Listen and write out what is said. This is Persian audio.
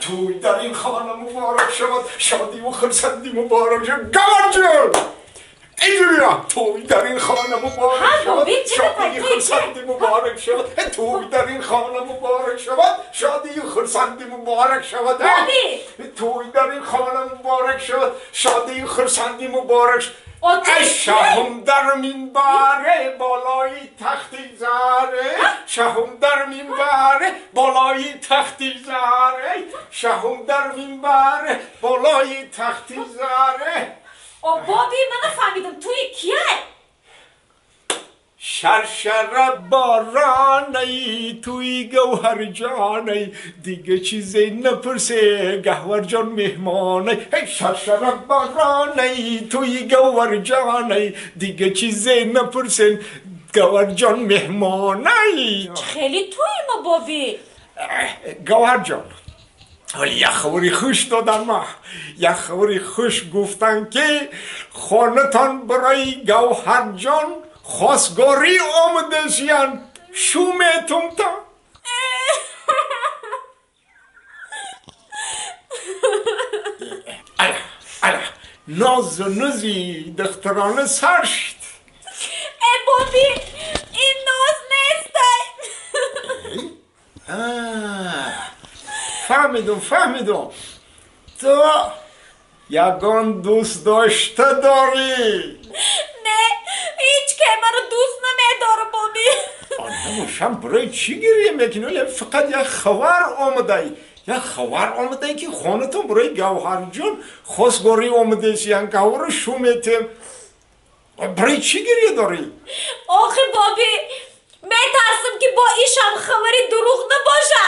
توی در این خانه مبارک شود، شادی و خرسندی مبارک شود. گوهر جون اینجوری را توی در این خانه مبارک شود، شادی و خرسندی مبارک شود. توی در این خانه مبارک شود، شادی و خرسندی مبارک شود. توی در این خانه مبارک شود، شادی و خرسندی مبارک شود. شهم در منبر بالای تختی زره، شهم در منبر بالای تختی زره، شهم در منبر بالای تختی زره. بابی من نفهمیدم توی کیه؟ شرشر بارانی توی گوهر جانی، دیگه چیزی نپرسه گوهر جان مهمانی. شرشر بارانی توی گوهر جانی، دیگه چیزی نپرسه گوهر جان مهمانی. خیلی توی ما بابی. گوهر جان ولی یه خبری خوش دادن ما، یه خبری خوش گفتن که خانتان برای گوهر جان خواستگاری آمده شیان. شومتون تا الا ناز و نوزی دخترانه سر شد. بابی این ناز نیست. فهمیدم تو یگان دوست داشته داری. نه هیچ که منو دوست نمیداره بابی. نموشم برای چی گریه میکنی؟ فقط یک خبر آمده که خانتون برای گوهر جان خواستگاری آمده شیان. گوهر شومتیم برای چی گریه داری؟ آخه بابی میترسم که با ایشم خبری دروغ نباشه.